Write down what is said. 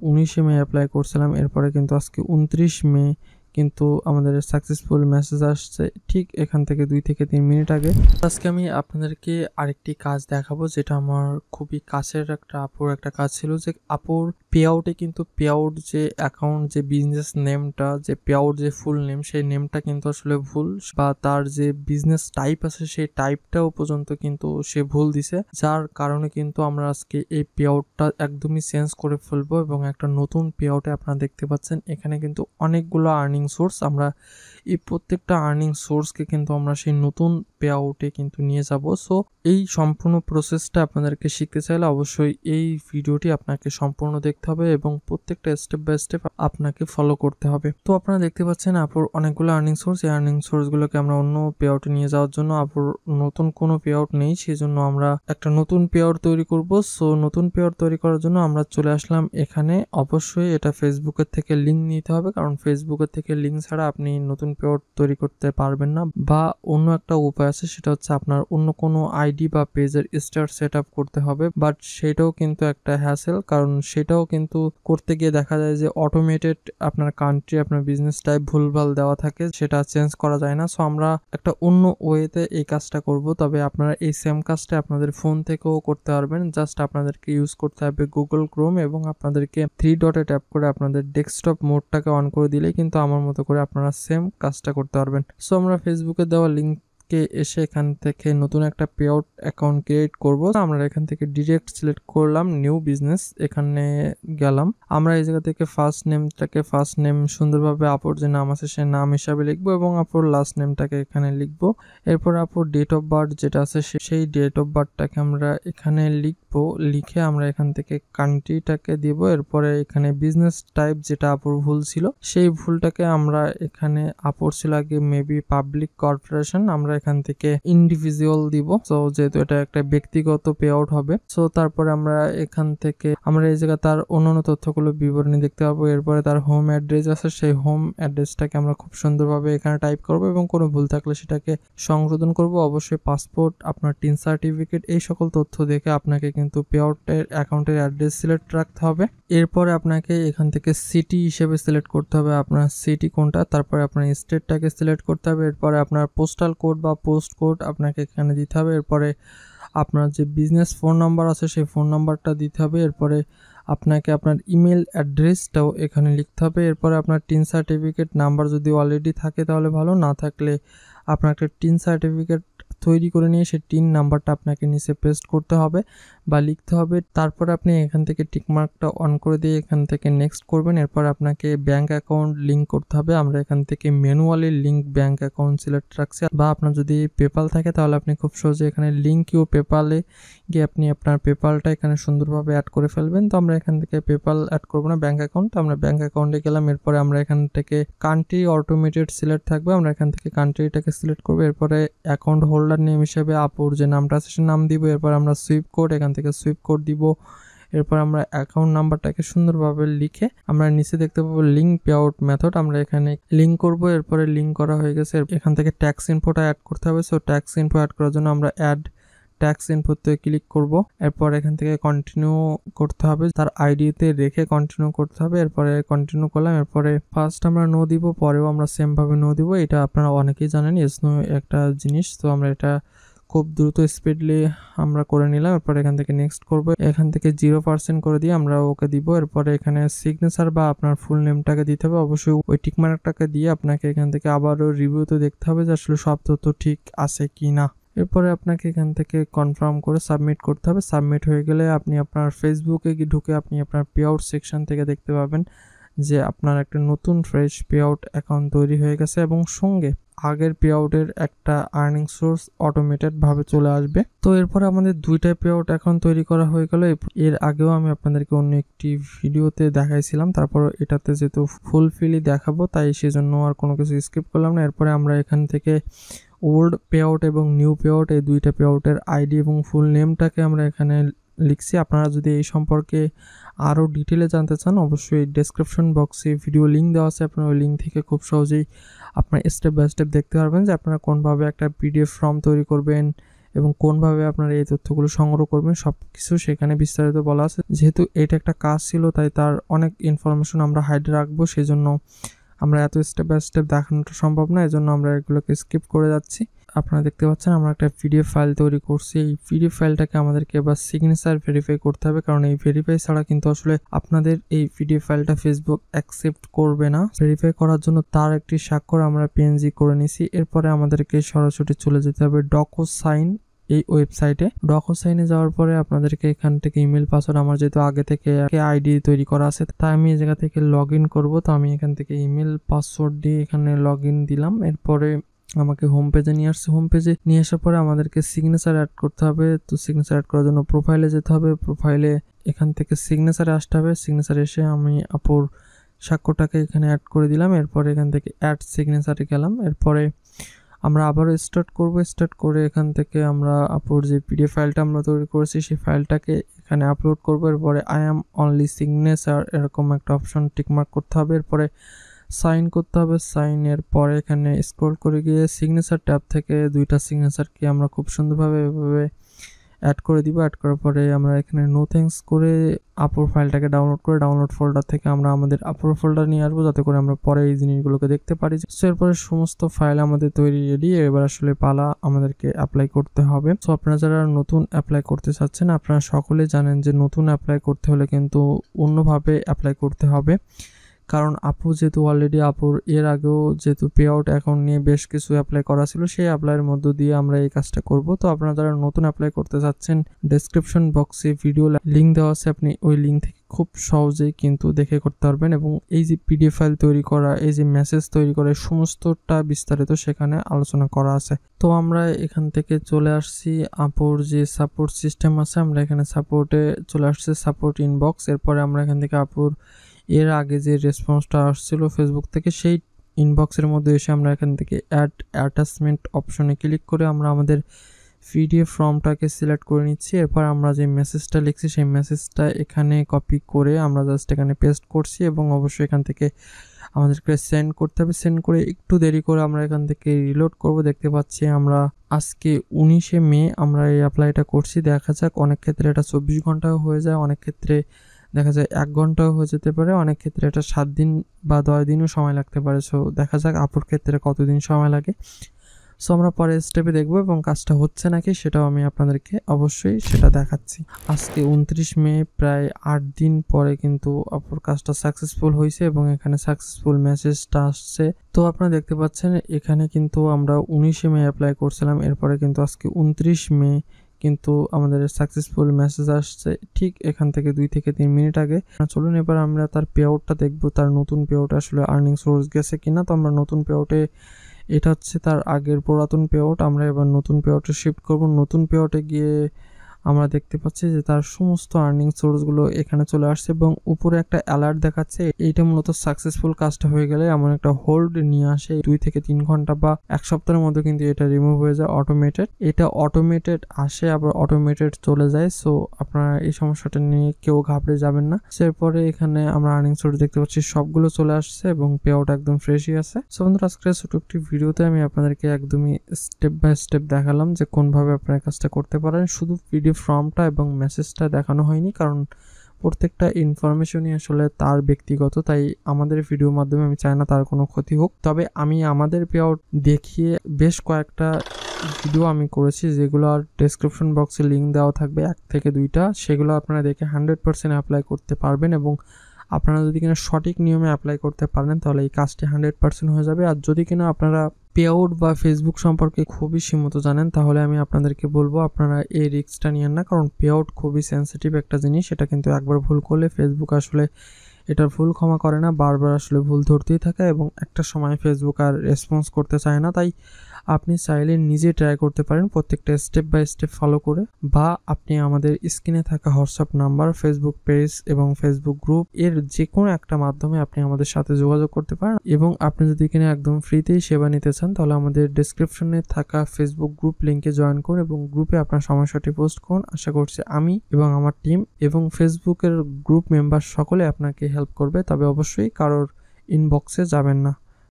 19 may apply করছিলাম, এরপরে কিন্তু আজকে 29 মে কিন্তু আমাদের সাকসেসফুল মেসেজ আসছে ঠিক এখান থেকে 2 থেকে 3 মিনিট আগে। আজকে আমি আপনাদেরকে আরেকটি কাজ দেখাবো, যেটা আমার খুবই কাছের একটা আপুর একটা কাজ ছিল। যে আপুর পে আউটে কিন্তু পে আউট যে অ্যাকাউন্ট, যে বিজনেস নেমটা, যে পে আউট যে ফুল নেম, সেই নেমটা কিন্তু আসলে ভুল, বা তার যে বিজনেস টাইপ আছে সেই টাইপটাও পর্যন্ত কিন্তু সে ভুল দিছে, যার কারণে কিন্তু আমরা আজকে এই পে আউটটা একদমই চেঞ্জ করে ফেলবো এবং একটা নতুন পে আউটে আপনারা দেখতে পাচ্ছেন এখানে কিন্তু অনেকগুলো আর্নিং সোর্স। আমরা এই প্রত্যেকটা আর্নিং সোর্সকে কিন্তু আমরা সেই নতুন পে আউটে কিন্তু নিয়ে যাব। সো এই সম্পূর্ণ প্রসেসটা আপনাদেরকে শিখতে চাইলে অবশ্যই এই ভিডিওটি আপনাকে সম্পূর্ণ দেখতে হবে এবং প্রত্যেকটা স্টেপ বাই স্টেপ আপনাকে ফলো করতে হবে। তো আপনারা দেখতে পাচ্ছেন আপুর অনেকগুলো আর্নিং সোর্স, এই আর্নিং সোর্সগুলোকে আমরা অন্য পে আউটে নিয়ে যাওয়ার জন্য, আপুর নতুন কোনো পে আউট নেই, সেই জন্য আমরা একটা নতুন পে আউট তৈরি করব। সো নতুন পে আউট তৈরি করার জন্য আমরা চলে আসলাম এখানে। অবশ্যই এটা ফেসবুকের থেকে লিঙ্ক নিতে হবে, কারণ ফেসবুকের থেকে লিঙ্ক ছাড়া আপনি নতুন পে আউট তৈরি করতে পারবেন না। বা অন্য একটা উপায় আছে, সেটা হচ্ছে আপনার অন্য কোনো আইডি বা পেজের স্টার সেট আপ করতে হবে, বাট সেটাও কিন্তু একটা হ্যাসেল, কারণ সেটাও কিন্তু করতে গিয়ে দেখা যায় যে অটোমেটেড আপনার কান্ট্রি, আপনার বিজনেস টাইপ ভুলভাল দেওয়া থাকে, সেটা চেঞ্জ করা যায় না। সো আমরা একটা অন্য ওয়েতে এই কাজটা করব, তবে আপনারা এই সেম কাজটা আপনাদের ফোন থেকেও করতে পারবেন। জাস্ট আপনাদেরকে ইউজ করতে হবে গুগল ক্রোম এবং আপনাদেরকে 3 ডটে ট্যাপ করে আপনাদের ডেস্কটপ মোডটাকে অন করে দিলেই কিন্তু আমার মতো করে আপনারা সেম কাজটা করতে পারবেন। সো আমরা ফেসবুকে দেওয়া লিঙ্ককে এসে এখান থেকে নতুন একটা পে আউট অ্যাকাউন্ট ক্রিয়েট করব। আমরা এখান থেকে ডিরেক্ট সিলেক্ট করলাম নিউ বিজনেস, এখানে গেলাম। আমরা এই জায়গা থেকে ফার্স্ট নেম সুন্দরভাবে আপুর যে নাম আছে সে নাম হিসাবে লিখবো এবং আপুর লাস্ট নেমটাকে এখানে লিখবো। এরপর আপুর ডেট অফ বার্থ যেটা আছে সেই ডেট অফ বার্থটাকে আমরা এখানে লিখবো। লিখে আমরা এখান থেকে কান্ট্রিটাকে দিব। এরপরে এখানে বিজনেস টাইপ যেটা আপুর ভুল ছিল, সেই ভুলটাকে আমরা এখানে, আপুর ছিল আগে মেবি পাবলিক কর্পোরেশন, আমরা এখান থেকে ইন্ডিভিজুয়াল দিব। সো যেহেতু এটা একটা ব্যক্তিগত পে আউট হবে, সো তারপরে আমরা এখান থেকে আমরা এই জায়গায় তার অন্যান্য তথ্যগুলো বিবরণী দেখতে পাবো। এরপরে তার হোম অ্যাড্রেস আছে, সেই হোম অ্যাড্রেসটাকে আমরা খুব সুন্দরভাবে এখানে টাইপ করব এবং কোনো ভুল থাকলে সেটাকে সংশোধন করব। অবশ্যই পাসপোর্ট, আপনার টিন সার্টিফিকেট, এই সকল তথ্য দেখে আপনাকে কিন্তু পে আউটের অ্যাকাউন্টের অ্যাড্রেস সিলেক্ট রাখতে হবে। এরপরে আপনাকে এখান থেকে সিটি হিসেবে সিলেক্ট করতে হবে আপনার সিটি কোনটা, তারপরে আপনার স্টেটটাকে সিলেক্ট করতে হবে। এরপরে আপনার পোস্টাল কোড বা পোস্ট কোড আপনাকে এখানে দিতে হবে। এরপরে আপনার যে বিজনেস ফোন নাম্বার আছে সেই ফোন নাম্বারটা দিতে হবে। এরপরে আপনাকে আপনার ইমেল অ্যাড্রেসটাও এখানে লিখতে হবে। এরপরে আপনার টিন সার্টিফিকেট নাম্বার যদি অলরেডি থাকে তাহলে ভালো, না থাকলে আপনার একটা টিন সার্টিফিকেট তৈরি করে নিয়ে সেই টিন নাম্বারটা আপনাকে নিচে পেস্ট করতে হবে বা লিখতে হবে। তারপর আপনি এখান থেকে টিকমার্কটা অন করে দিয়ে এখান থেকে নেক্সট করবেন। এরপর আপনাকে ব্যাঙ্ক অ্যাকাউন্ট লিঙ্ক করতে হবে। আমরা এখান থেকে manually link bank account select রাখছি, বা আপনার যদি পেপাল থাকে তাহলে আপনি খুব সহজে এখানে লিঙ্ক ইউ পেপালে গিয়ে আপনি আপনার পেপালটা এখানে সুন্দরভাবে অ্যাড করে ফেলবেন। তো আমরা এখান থেকে পেপাল অ্যাড করবো না, ব্যাঙ্ক অ্যাকাউন্ট, আমরা ব্যাঙ্ক অ্যাকাউন্টে গেলাম। এরপরে আমরা এখান থেকে কান্ট্রি অটোমেটেড সিলেক্ট থাকবে, আমরা এখান থেকে কান্ট্রিটাকে সিলেক্ট করবো। এরপরে অ্যাকাউন্ট হোল্ডার নেম হিসেবে আপুর যে নামটা আছে সে নাম দিব। এরপর আমরা সুইপ কোড, এখান থেকে সুইপ কোড দিব। এরপর আমরা অ্যাকাউন্ট নাম্বারটাকে সুন্দরভাবে লিখে আমরা নিচে দেখতে পাবো লিঙ্ক পে আউট মেথড, আমরা এখানে লিঙ্ক করব। এরপরে লিঙ্ক করা হয়ে গেছে, এখান থেকে ট্যাক্স ইনফোটা অ্যাড করতে হবে। সো ট্যাক্স ইনফো অ্যাড করার জন্য আমরা অ্যাড ট্যাক্স ইনফোতে ক্লিক করব। এরপর এখান থেকে কন্টিনিউ করতে হবে, তার আইডিতে রেখে কন্টিনিউ করতে হবে। এরপরে কন্টিনিউ করলাম। এরপরে ফার্স্ট আমরা নো দিব, পরেও আমরা সেম ভাবে নো দিব। এটা আপনারা অনেকেই জানেন, ইয়েস নো একটা জিনিস। তো আমরা এটা খুব দ্রুত স্পিডলি আমরা করে নিলাম। এরপর এখান থেকে নেক্সট করব, এখান থেকে 0% করে দিয়ে আমরা ওকে দিব। এরপরে এখানে সিগনেচার বা আপনার ফুল নেমটাকে দিতে হবে। অবশ্যই ওই টিকমার্কটাকে দিয়ে আপনাকে এখান থেকে আবারও রিভিউতে দেখতে হবে যে আসলে সব তথ্য ঠিক আছে কি না। এরপরে আপনাকে এখান থেকে কনফার্ম করে সাবমিট করতে হবে। সাবমিট হয়ে গেলে আপনি আপনার ফেসবুকে ঢুকে আপনি আপনার পে আউট সেকশন থেকে দেখতে পাবেন যে আপনার একটা নতুন ফ্রেশ পে আউট অ্যাকাউন্ট তৈরি হয়ে গেছে এবং সঙ্গে আগের পে আউটের একটা আর্নিং সোর্স অটোমেটেড ভাবে চলে আসবে। তো এরপরে আমাদের দুইটা পে আউট অ্যাকাউন্ট তৈরি করা হয়ে গেল। এর আগেও আমি আপনাদেরকে অন্য একটি ভিডিওতে দেখাইছিলাম, তারপর এটাতে যেহেতু ফুলফিলি দেখাবো তাই সেজন্য আর কোনো কিছু স্কিপ করলাম না। এরপরে আমরা এখান থেকে ওল্ড পে আউট এবং নিউ পে আউট এই দুইটা পে আউটের আইডি এবং ফুল নেমটাকে আমরা এখানে লিখছি। আপনারা যদি এই সম্পর্কে আরও ডিটেলে জানতে চান অবশ্যই ডেসক্রিপশন বক্সে ভিডিও লিঙ্ক দেওয়া আছে, আপনারা ওই লিঙ্ক থেকে খুব সহজেই আপনার স্টেপ বাই স্টেপ দেখতে পারবেন যে আপনারা কোনভাবে একটা পিডিএফ ফর্ম তৈরি করবেন এবং কোনভাবে আপনারা এই তথ্যগুলো সংগ্রহ করবেন সবকিছু সেখানে বিস্তারিত বলা আছে। যেহেতু এটা একটা কাজ ছিল তাই তার অনেক ইনফরমেশন আমরা হাইড রাখবো, সেজন্য আমরা এত স্টেপ বাই স্টেপ দেখানোটা সম্ভব না, এজন্য আমরা এগুলোকে স্কিপ করে যাচ্ছি। আপনারা দেখতে পাচ্ছেন আমরা একটা পিডিএফ ফাইল তৈরি করছি। এই পিডিএফ ফাইলটাকে আমাদেরকে এবার সিগনেচার ভেরিফাই করতে হবে, কারণ এই ভেরিফাই ছাড়া কিন্তু আসলে আপনাদের এই পিডিএফ ফাইলটা ফেসবুক অ্যাকসেপ্ট করবে না। ভেরিফাই করার জন্য তার একটি স্বাক্ষর আমরা পিএনজি করে নিছি। এরপরে আমাদেরকে সরাসরি চলে যেতে হবে ডকোসাইন এই ওয়েবসাইটে। ডকোসাইনে যাওয়ার পরে আপনাদেরকে এখান থেকে ইমেল পাসওয়ার্ড, আমার যেহেতু আগে থেকে আইডি তৈরি করা আছে তাই আমি এই জায়গা থেকে লগ ইন করবো। তো আমি এখান থেকে ইমেল পাসওয়ার্ড দিয়ে এখানে লগ ইন দিলাম। এরপরে আমাকে হোম পেজে নিয়ে আসছে। হোম পেজে নিয়ে আসার পরে আমাদেরকে সিগনেচার অ্যাড করতে হবে। তো সিগনেচার অ্যাড করার জন্য প্রোফাইলে যেতে হবে। প্রোফাইলে এখান থেকে সিগনেচারে আসতে হবে। সিগনেচার এসে আমি আপুর স্বাক্ষরটাকে এখানে অ্যাড করে দিলাম। এরপরে এখান থেকে অ্যাড সিগনেচারে গেলাম। এরপরে আমরা আবারও স্টার্ট করব। স্টার্ট করে এখান থেকে আমরা আপুর যে পিডিএফ ফাইলটা আমরা তৈরি করেছি সেই ফাইলটাকে এখানে আপলোড করব। এরপরে আই অ্যাম অনলি সিগনেচার এরকম একটা অপশন টিকমার্ক করতে হবে। এরপরে সাইন করতে হবে। সাইনের পরে এখানে স্ক্রল করে গিয়ে সিগনেচার ট্যাব থেকে দুইটা সিগনেচারকে আমরা খুব সুন্দরভাবে এভাবে অ্যাড করে দিব। অ্যাড করার পরে আমরা এখানে নো থ্যাঙ্কস করে আপুর ফাইলটাকে ডাউনলোড করে ডাউনলোড ফোল্ডার থেকে আমরা আমাদের আপুর ফোল্ডার নিয়ে আসবো, যাতে করে আমরা পরে এই জিনিসগুলোকে দেখতে পারি। সো এরপরে সমস্ত ফাইল আমাদের তৈরি রেডি। এবার আসলে পালা আমাদেরকে অ্যাপ্লাই করতে হবে। সো আপনারা যারা নতুন অ্যাপ্লাই করতে চাচ্ছেন, আপনারা সকলে জানেন যে নতুন অ্যাপ্লাই করতে হলে কিন্তু অন্যভাবে অ্যাপ্লাই করতে হবে, কারণ আপু যেহেতু অলরেডি আপুর এর আগেও যেহেতু পে আউট অ্যাকাউন্ট নিয়ে বেশ কিছু অ্যাপ্লাই করা ছিল, সেই অ্যাপ্লাইয়ের মধ্য দিয়ে আমরা এই কাজটা করব। তো আপনারা যারা নতুন অ্যাপ্লাই করতে চাচ্ছেন, ডেসক্রিপশন বক্সে ভিডিও লিঙ্ক দেওয়া আছে, আপনি ওই লিঙ্ক থেকে খুব সহজেই কিন্তু দেখে করতে পারবেন। এবং এই যে পিডিএফ ফাইল তৈরি করা, এই যে মেসেজ তৈরি করা, সমস্তটা বিস্তারিত সেখানে আলোচনা করা আছে। তো আমরা এখান থেকে চলে আসছি আপুর যে সাপোর্ট সিস্টেম আছে, আমরা এখানে সাপোর্টে চলে আসছি, সাপোর্ট ইনবক্স। এরপরে আমরা এখান থেকে আপুর এর আগে যে রেসপন্সটা আসছিল ফেসবুক থেকে সেই ইনবক্সের মধ্যে এসে আমরা এখান থেকে অ্যাড অ্যাটাচমেন্ট অপশনে ক্লিক করে আমরা আমাদের পিডিএফ ফর্মটাকে সিলেক্ট করে নিচ্ছি। এরপর আমরা যে মেসেজটা লিখছি সেই মেসেজটা এখানে কপি করে আমরা জাস্ট এখানে পেস্ট করছি এবং অবশ্যই এখান থেকে আমাদেরকে সেন্ড করতে হবে। সেন্ড করে একটু দেরি করে আমরা এখান থেকে রিলোড করব। দেখতে পাচ্ছি আমরা আজকে 19শে মে আমরা এই অ্যাপ্লাইটা করছি। দেখা যাক, অনেক ক্ষেত্রে এটা 24 ঘন্টাও হয়ে যায়, অনেক ক্ষেত্রে দেখা যায় 1 ঘন্টাও হয়ে যেতে পারে, অনেক ক্ষেত্রে এটা 7 দিন বা 10 দিনও সময় লাগতে পারে। সো দেখা যাক আপুর ক্ষেত্রে কতদিন সময় লাগে। সো আমরা পরের স্টেপে দেখবো এবং কাজটা হচ্ছে নাকি সেটাও আমি আপনাদেরকে অবশ্যই সেটা দেখাচ্ছি। আজকে 29 মে, প্রায় 8 দিন পরে কিন্তু আপুর কাজটা সাকসেসফুল হয়েছে এবং এখানে সাকসেসফুল মেসেজটা আসছে। তো আপনারা দেখতে পাচ্ছেন এখানে কিন্তু আমরা 19শে মে অ্যাপ্লাই করছিলাম, এরপরে কিন্তু আজকে 29 মে কিন্তু আমাদের সাকসেসফুল মেসেজ আসছে ঠিক এখান থেকে 2 থেকে 3 মিনিট আগে। চলুন এবার আমরা তার পে আউটটা দেখবো, তার নতুন পে আউট আসলে আর্নিং সোর্স গেছে কিনা। তো আমরা নতুন পে আউটে, এটা হচ্ছে তার আগের পুরাতন পে আউট, আমরা এবার নতুন পে আউটে শিফট করবো। নতুন পে আউটে গিয়ে আমরা দেখতে পাচ্ছি যে তার সমস্ত আর্নিং সোর্সগুলো এখানে চলে আসছে এবং উপরে একটা অ্যালার্ট দেখাচ্ছে। এইটা মূলত সাকসেসফুল কাজটা হয়ে গেলে এমন একটা হোল্ড নিয়ে আসে 2 থেকে 3 ঘন্টা বা 1 সপ্তাহের মধ্যে কিন্তু এটা রিমুভ হয়ে যায় অটোমেটেড। এটা অটোমেটেড আসে আবার অটোমেটেড চলে যায়। সো আপনারা এই সমস্যাটা নিয়ে কেউ ঘাবড়ে যাবেন না। এরপরে এখানে আমরা আর্নিং সোর্স দেখতে পাচ্ছি সবগুলো চলে আসছে এবং পে আউট একদম ফ্রেশই আছে। সো বন্ধুরা, আজকের ছোট একটি ভিডিওতে আমি আপনাদেরকে একদমই স্টেপ বাই স্টেপ দেখালাম যে কোনভাবে আপনারা কাজটা করতে পারেন। শুধু পিডিএফ ফর্মটা এবং মেসেজটা দেখানো হয়নি, কারণ প্রত্যেকটা ইনফরমেশনই আসলে তার ব্যক্তিগত, তাই আমাদের ভিডিওর মাধ্যমে আমি চাই না তার কোনো ক্ষতি হোক। তবে আমি আমাদের পে আউট দেখিয়ে বেশ কয়েকটা ভিডিও আমি করেছি, যেগুলো আর ডেসক্রিপশন বক্সে লিঙ্ক দেওয়া থাকবে 1 থেকে 2টা, সেগুলো আপনারা দেখে 100% অ্যাপ্লাই করতে পারবেন। এবং আপনারা যদি কিনা সঠিক নিয়মে অ্যাপ্লাই করতে পারেন তাহলে এই কাজটি 100% হয়ে যাবে। আর যদি কিনা আপনারা পে আউট বা ফেসবুক সম্পর্কে খুবই সীমিত জানেন, তাহলে আমি আপনাদেরকে বলবো আপনারা এই রিস্কটা নিয়েন না, কারণ পে আউট খুবই সেন্সিটিভ একটা জিনিস। এটা কিন্তু একবার ভুল করলে ফেসবুক আসলে এটার ভুল ক্ষমা করে না, বারবার আসলে ভুল ধরতেই থাকে এবং একটা সময় ফেসবুক আর রেসপন্স করতে চায় না। তাই আপনি চাইলে নিজে ট্রাই করতে পারেন প্রত্যেকটা স্টেপ বাই স্টেপ ফলো করে, বা আপনি আমাদের স্ক্রিনে থাকা হোয়াটসঅ্যাপ নাম্বার, ফেসবুক পেজ এবং ফেসবুক গ্রুপ এর যে কোনো একটা মাধ্যমে আপনি আমাদের সাথে যোগাযোগ করতে পারেন। এবং আপনি যদি কিনা একদম ফ্রিতেই সেবা নিতে চান তাহলে আমাদের ডেসক্রিপশনে থাকা ফেসবুক গ্রুপ লিঙ্কে জয়েন করুন এবং গ্রুপে আপনার সমস্যাটি পোস্ট করুন। আশা করছি আমি এবং আমার টিম এবং ফেসবুকের গ্রুপ মেম্বার সকলে আপনাকে হেল্প করবে, তবে অবশ্যই কারোর ইনবক্সে যাবেন না।